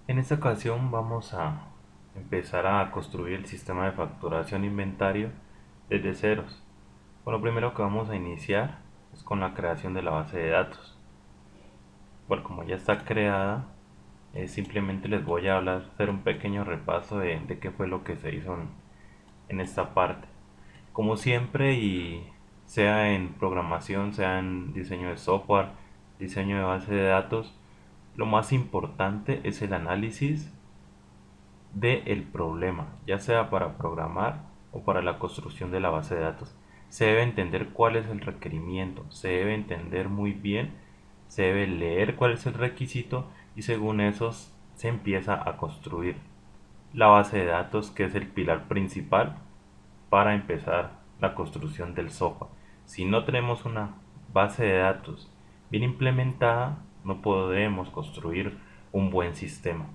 En esta ocasión vamos a empezar a construir el sistema de facturación inventario desde ceros. Bueno, lo primero que vamos a iniciar es con la creación de la base de datos. Bueno, como ya está creada, simplemente les voy a hablar, hacer un pequeño repaso de qué fue lo que se hizo en esta parte. Como siempre, y sea en programación, sea en diseño de software, diseño de base de datos, lo más importante es el análisis del problema, ya sea para programar o para la construcción de la base de datos. Se debe entender cuál es el requerimiento, se debe entender muy bien, se debe leer cuál es el requisito y según eso se empieza a construir la base de datos, que es el pilar principal para empezar la construcción del software. Si no tenemos una base de datos bien implementada, no podremos construir un buen sistema.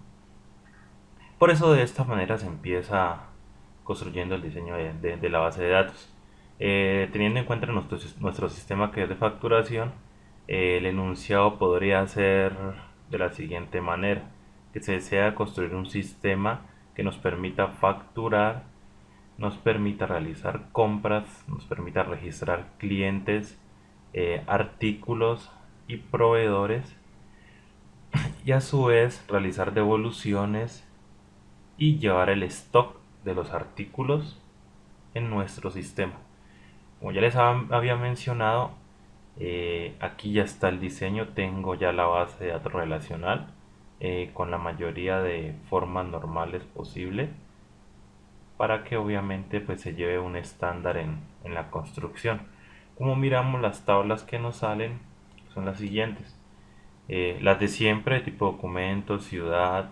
Por eso de esta manera se empieza construyendo el diseño de la base de datos. Teniendo en cuenta nuestro sistema que es de facturación, el enunciado podría ser de la siguiente manera: que se desea construir un sistema que nos permita facturar, nos permita realizar compras, nos permita registrar clientes, artículos y proveedores, y a su vez realizar devoluciones y llevar el stock de los artículos en nuestro sistema. Como ya les había mencionado, aquí ya está el diseño, tengo ya la base de datos relacional con la mayoría de formas normales posible para que obviamente pues se lleve un estándar en la construcción. Como miramos, las tablas que nos salen son las siguientes: las de siempre, tipo documento, ciudad,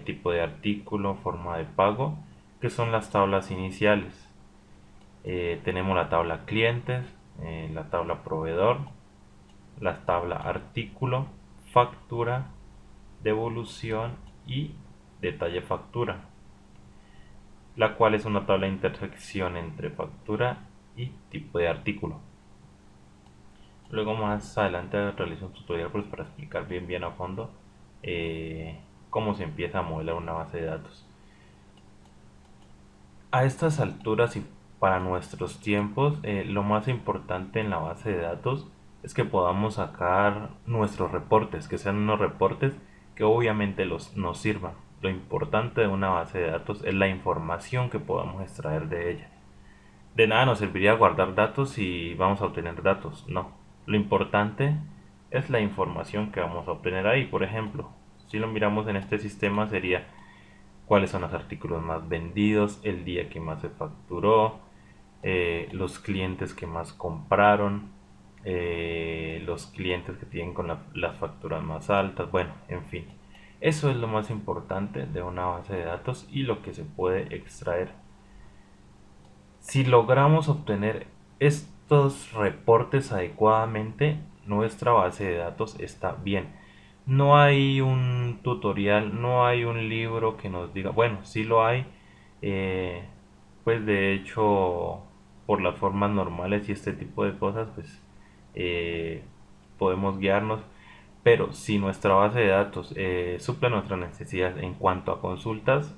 tipo de artículo, forma de pago, que son las tablas iniciales. Tenemos la tabla clientes, la tabla proveedor, la tabla artículo, factura, devolución y detalle factura, la cual es una tabla de intersección entre factura y tipo de artículo. Luego más adelante realizo un tutorial pues para explicar bien a fondo cómo se empieza a modelar una base de datos. A estas alturas y para nuestros tiempos, lo más importante en la base de datos es que podamos sacar nuestros reportes, que sean unos reportes que obviamente nos sirvan. Lo importante de una base de datos es la información que podamos extraer de ella. De nada nos serviría guardar datos si vamos a obtener datos, no. Lo importante es la información que vamos a obtener ahí. Por ejemplo, si lo miramos en este sistema, sería cuáles son los artículos más vendidos, el día que más se facturó, los clientes que más compraron, los clientes que tienen con las facturas más altas, bueno, en fin. Eso es lo más importante de una base de datos y lo que se puede extraer. Si logramos obtener estos reportes adecuadamente, nuestra base de datos está bien. No hay un tutorial, no hay un libro que nos diga, bueno, sí lo hay, eh, pues de hecho, por las formas normales y este tipo de cosas, pues eh, podemos guiarnos. Pero si nuestra base de datos suple nuestras necesidades en cuanto a consultas,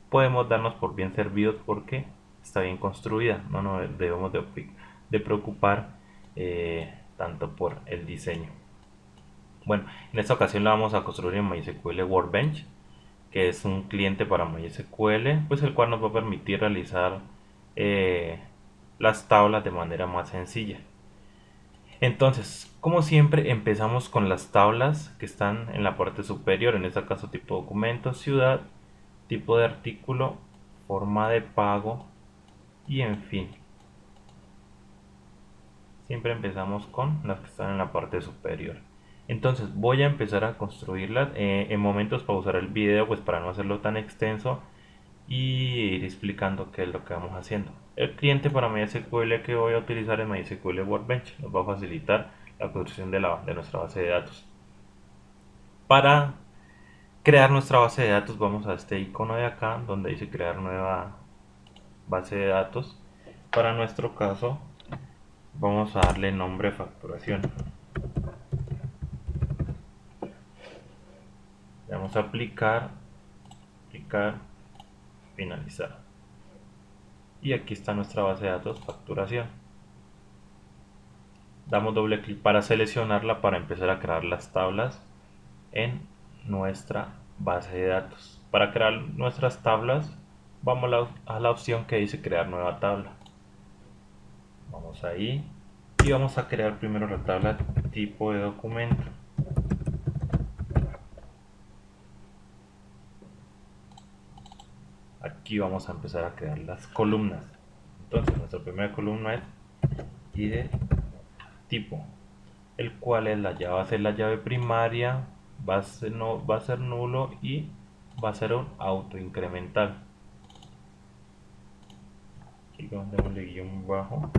podemos darnos por bien servidos porque está bien construida. No nos debemos de preocupar tanto por el diseño. Bueno, en esta ocasión la vamos a construir en MySQL Workbench, que es un cliente para MySQL, pues el cual nos va a permitir realizar eh, las tablas de manera más sencilla. Entonces, como siempre, empezamos con las tablas que están en la parte superior, en este caso tipo documento, ciudad, tipo de artículo, forma de pago y en fin. Siempre empezamos con las que están en la parte superior. Entonces voy a empezar a construirlas. En momentos pausar el video pues para no hacerlo tan extenso y ir explicando qué es lo que vamos haciendo. El cliente para MySQL que voy a utilizar es MySQL Workbench. Nos va a facilitar la construcción de nuestra base de datos. Para crear nuestra base de datos vamos a este icono de acá donde dice crear nueva base de datos. Para nuestro caso vamos a darle nombre facturación. Le damos a aplicar, finalizar. Y aquí está nuestra base de datos facturación. Damos doble clic para seleccionarla para empezar a crear las tablas en nuestra base de datos. Para crear nuestras tablas vamos a la opción que dice crear nueva tabla. Vamos ahí y vamos a crear primero la tabla tipo de documento. Aquí vamos a empezar a crear las columnas. Entonces nuestra primera columna es id tipo, el cual es va a ser la llave primaria, va a ser nulo y va a ser un autoincremental. Aquí démosle guión bajo.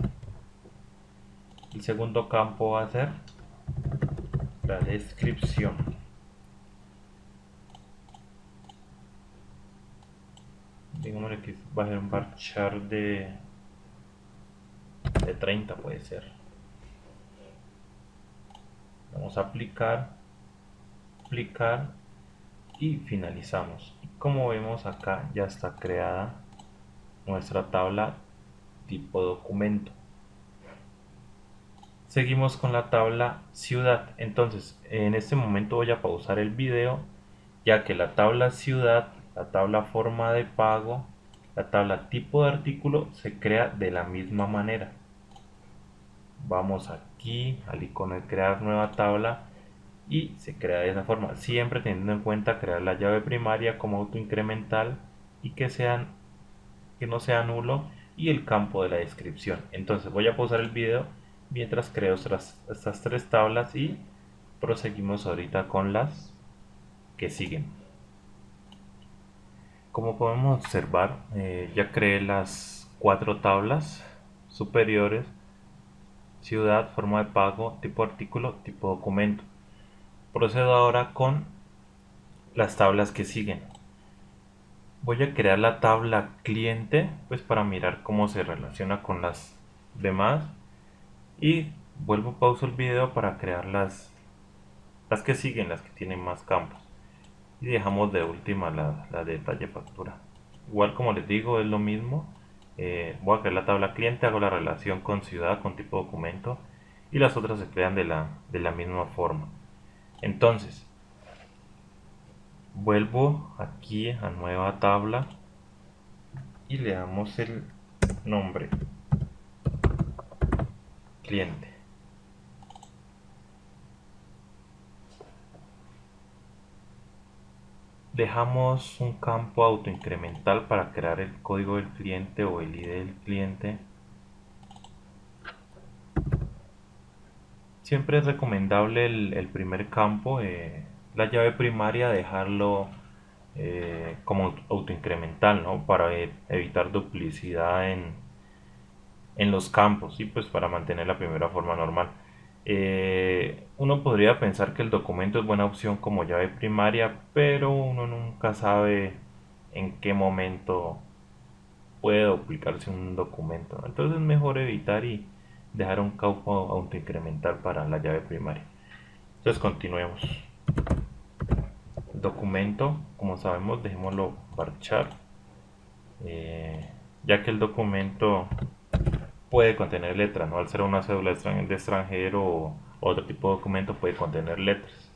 El segundo campo va a ser la descripción. Digámosle que va a ser un varchar de 30, puede ser. Vamos a aplicar y finalizamos. Y como vemos acá ya está creada nuestra tabla tipo documento. Seguimos con la tabla ciudad. Entonces en este momento voy a pausar el video, ya que la tabla ciudad, la tabla forma de pago, la tabla tipo de artículo se crea de la misma manera. Vamos aquí al icono de crear nueva tabla y se crea de esa forma, siempre teniendo en cuenta crear la llave primaria como autoincremental y que no sea nulo, y el campo de la descripción. Entonces voy a pausar el video mientras creo estas tres tablas y proseguimos ahorita con las que siguen. Como podemos observar, ya creé las cuatro tablas superiores: ciudad, forma de pago, tipo artículo, tipo documento. Procedo ahora con las tablas que siguen. Voy a crear la tabla cliente, pues para mirar cómo se relaciona con las demás, y pauso el video para crear las que siguen, las que tienen más campos, y dejamos de última la de detalle factura. Igual, como les digo, es lo mismo. Voy a crear la tabla cliente, hago la relación con ciudad, con tipo documento, y las otras se crean de la misma forma. Entonces vuelvo aquí a nueva tabla y le damos el nombre cliente. Dejamos un campo autoincremental para crear el código del cliente o el ID del cliente. Siempre es recomendable el primer campo, la llave primaria, dejarlo como autoincremental, ¿no? Para evitar duplicidad en los campos y pues para mantener la primera forma normal. Uno podría pensar que el documento es buena opción como llave primaria, pero uno nunca sabe en qué momento puede duplicarse un documento, ¿no? Entonces es mejor evitar y dejar un campo autoincremental para la llave primaria. Entonces continuemos. El documento, como sabemos, dejémoslo varchar, ya que el documento puede contener letras, ¿no? Al ser una cédula de extranjero o otro tipo de documento, puede contener letras.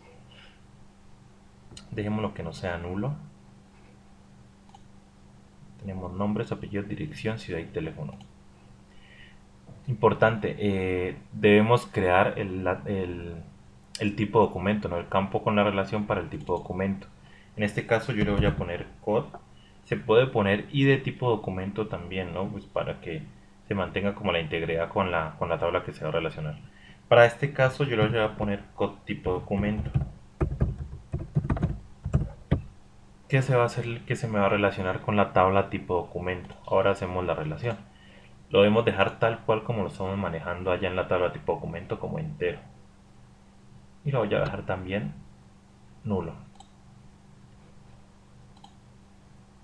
Dejémoslo que no sea nulo. Tenemos nombres, apellidos, dirección, ciudad y teléfono. Importante, debemos crear el tipo de documento, ¿no? El campo con la relación para el tipo de documento. En este caso yo le voy a poner code. Se puede poner ID tipo documento también, ¿no? Pues para que se mantenga como la integridad con la tabla que se va a relacionar. Para este caso yo le voy a poner code tipo documento. ¿Qué se va a hacer? Que se me va a relacionar con la tabla tipo documento. Ahora hacemos la relación. Lo debemos dejar tal cual como lo estamos manejando allá en la tabla tipo documento, como entero. Y lo voy a dejar también nulo.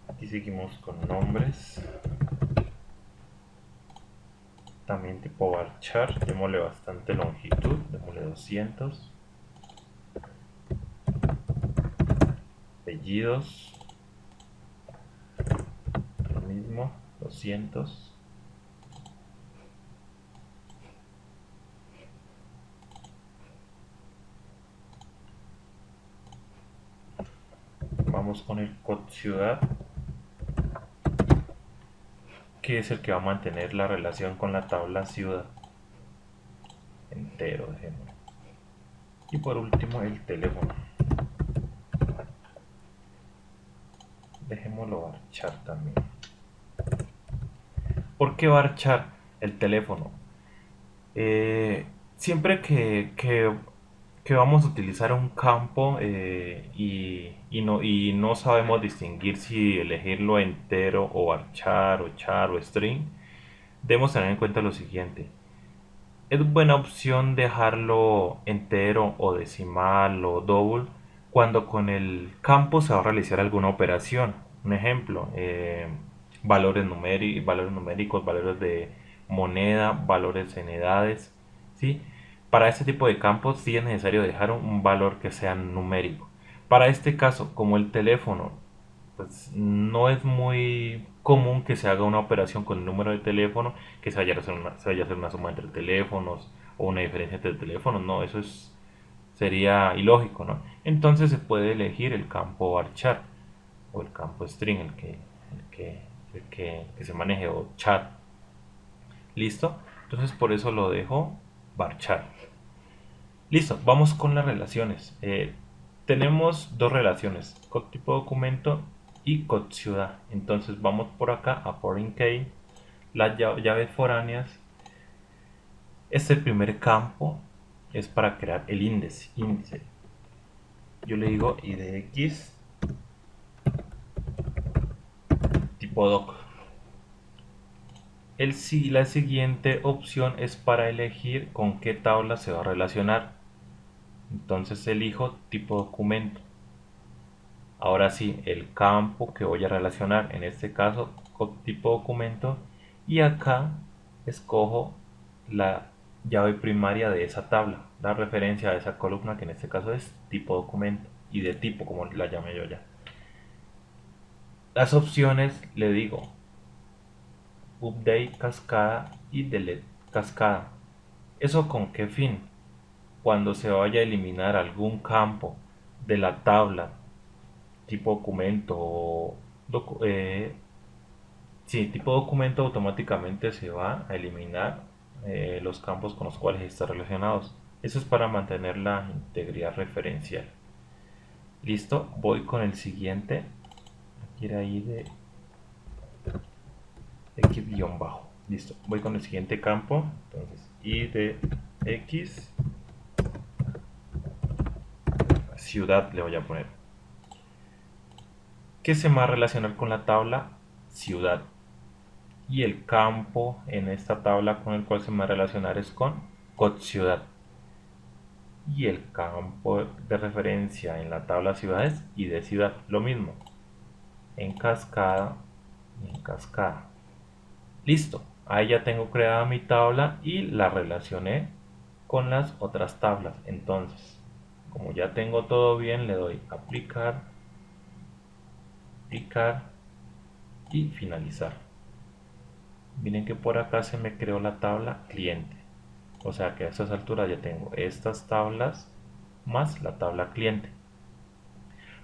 Aquí seguimos con nombres. También tipo varchar, démosle bastante longitud, démosle 200. apellidos, lo mismo, 200. Vamos con el code ciudad, que es el que va a mantener la relación con la tabla ciudad. Entero, dejémoslo. Y por último el teléfono. Dejémoslo varchar también. ¿Por qué varchar el teléfono? Siempre que vamos a utilizar un campo y no sabemos distinguir si elegirlo entero o varchar o char o string, debemos tener en cuenta lo siguiente. Es buena opción dejarlo entero o decimal o double cuando con el campo se va a realizar alguna operación. Un ejemplo, valores numéricos, valores de moneda, valores en edades. ¿Sí? Para este tipo de campos sí es necesario dejar un valor que sea numérico. Para este caso, como el teléfono pues no es muy común que se haga una operación con el número de teléfono, que se vaya a hacer una suma entre teléfonos o una diferencia entre teléfonos, no, sería ilógico, ¿no? Entonces se puede elegir el campo varchar o el campo string, que se maneje, o char. ¿Listo? Entonces por eso lo dejo varchar. Listo, vamos con las relaciones. Tenemos dos relaciones, code tipo documento y code ciudad. Entonces vamos por acá a foreign key, las llaves foráneas. Este primer campo es para crear el índice. Yo le digo idx tipo doc. La siguiente opción es para elegir con qué tabla se va a relacionar. Entonces elijo tipo documento. Ahora sí, el campo que voy a relacionar, en este caso tipo documento, y acá escojo la llave primaria de esa tabla, la referencia a esa columna, que en este caso es tipo documento, y de tipo, como la llamé yo ya. Las opciones le digo update cascada y delete cascada. ¿Eso con qué fin? Cuando se vaya a eliminar algún campo de la tabla tipo documento o tipo documento, automáticamente se va a eliminar los campos con los cuales está relacionados. Eso es para mantener la integridad referencial. Listo, voy con el siguiente. Aquí era ahí de x-bajo. Listo, voy con el siguiente campo. Entonces, i de x ciudad le voy a poner. ¿Qué se va a relacionar con la tabla? Ciudad. Y el campo en esta tabla con el cual se me va a relacionar es con code ciudad. Y el campo de referencia en la tabla ciudades y de ciudad, lo mismo, en cascada y en cascada. Listo, ahí ya tengo creada mi tabla y la relacioné con las otras tablas. Entonces, como ya tengo todo bien, le doy aplicar y finalizar. Miren que por acá se me creó la tabla cliente. O sea que a estas alturas ya tengo estas tablas más la tabla cliente.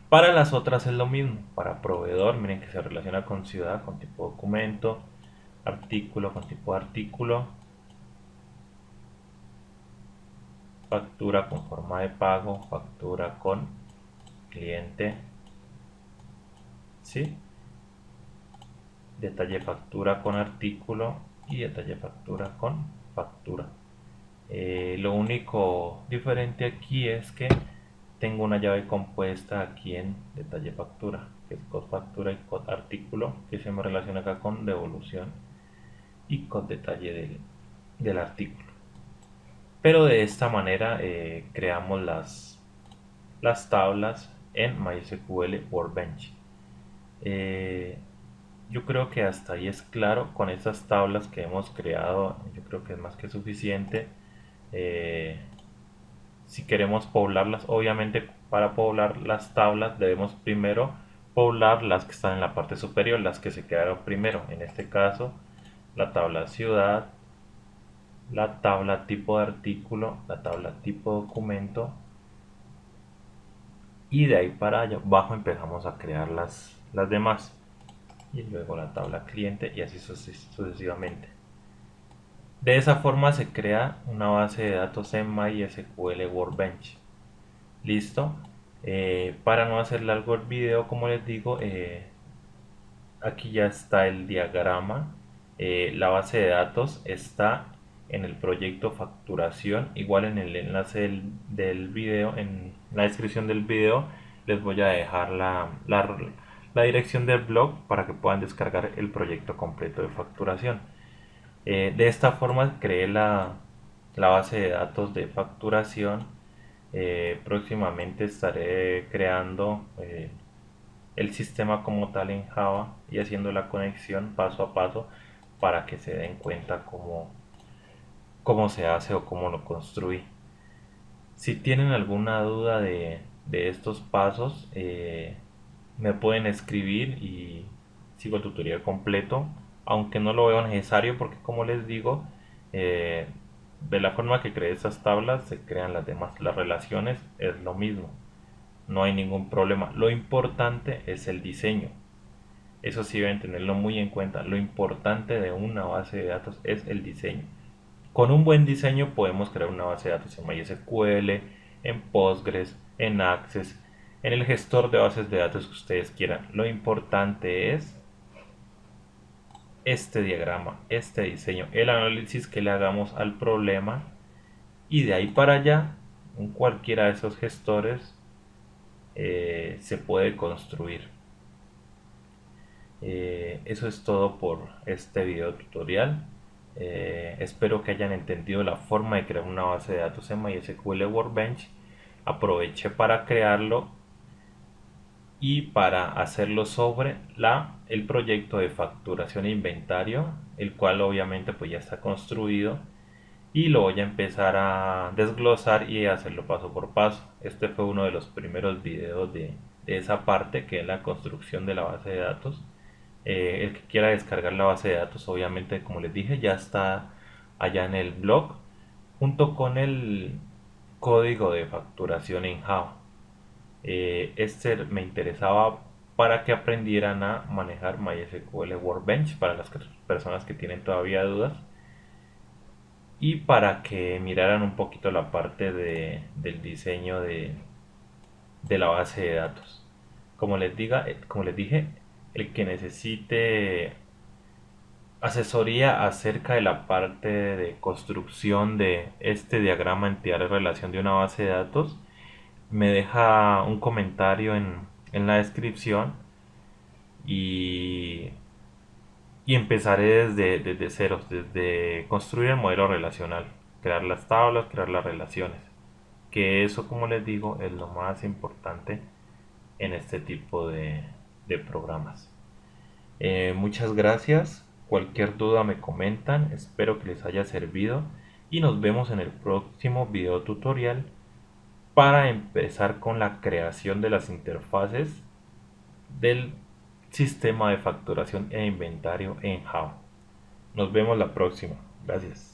Para las otras es lo mismo. Para proveedor, miren que se relaciona con ciudad, con tipo documento, artículo con tipo de artículo, factura con forma de pago, factura con cliente, ¿sí? Detalle factura con artículo y detalle factura con factura. Lo único diferente aquí es que tengo una llave compuesta aquí en detalle factura, que es code factura y code artículo, que se me relaciona acá con devolución y con detalle del artículo. Pero de esta manera creamos las tablas en MySQL Workbench. Yo creo que hasta ahí es claro. Con estas tablas que hemos creado, yo creo que es más que suficiente. Si queremos poblarlas, obviamente Para poblar las tablas debemos primero poblar las que están en la parte superior, las que se quedaron primero. En este caso, la tabla ciudad, la tabla tipo de artículo, la tabla tipo documento, y de ahí para allá abajo empezamos a crear las demás, y luego la tabla cliente y así sucesivamente. De esa forma se crea una base de datos en MySQL Workbench. Listo. Para no hacer largo el video, como les digo, aquí ya está el diagrama. La base de datos está en el proyecto facturación. Igual en el enlace del video, en la descripción del video, les voy a dejar la dirección del blog para que puedan descargar el proyecto completo de facturación. De esta forma creé la base de datos de facturación. Próximamente estaré creando el sistema como tal en Java y haciendo la conexión paso a paso para que se den cuenta cómo se hace o cómo lo construí. Si tienen alguna duda de estos pasos, me pueden escribir y sigo el tutorial completo, aunque no lo veo necesario porque, como les digo, eh, de la forma que creé estas tablas se crean las demás. Las relaciones es lo mismo, no hay ningún problema. Lo importante es el diseño. Eso sí deben tenerlo muy en cuenta. Lo importante de una base de datos es el diseño. Con un buen diseño podemos crear una base de datos en MySQL, en Postgres, en Access, en el gestor de bases de datos que ustedes quieran. Lo importante es este diagrama, este diseño, el análisis que le hagamos al problema, y de ahí para allá, en cualquiera de esos gestores se puede construir. Eso es todo por este video tutorial. Espero que hayan entendido la forma de crear una base de datos en MySQL Workbench. Aproveché para crearlo y para hacerlo sobre el proyecto de facturación e inventario, el cual obviamente pues ya está construido, y lo voy a empezar a desglosar y hacerlo paso por paso. Este fue uno de los primeros videos de esa parte, que es la construcción de la base de datos. El que quiera descargar la base de datos, obviamente, como les dije, ya está allá en el blog, junto con el código de facturación en Java. Este me interesaba para que aprendieran a manejar MySQL Workbench para las personas que tienen todavía dudas, y para que miraran un poquito la parte del diseño de la base de datos. Como les dije, el que necesite asesoría acerca de la parte de construcción de este diagrama entidad de relación de una base de datos, me deja un comentario en la descripción, y, y empezaré desde ceros, desde construir el modelo relacional, crear las tablas, crear las relaciones, que eso, como les digo, es lo más importante en este tipo de programas. Muchas gracias. Cualquier duda me comentan. Espero que les haya servido y nos vemos en el próximo video tutorial para empezar con la creación de las interfaces del sistema de facturación e inventario en Java. Nos vemos la próxima. Gracias.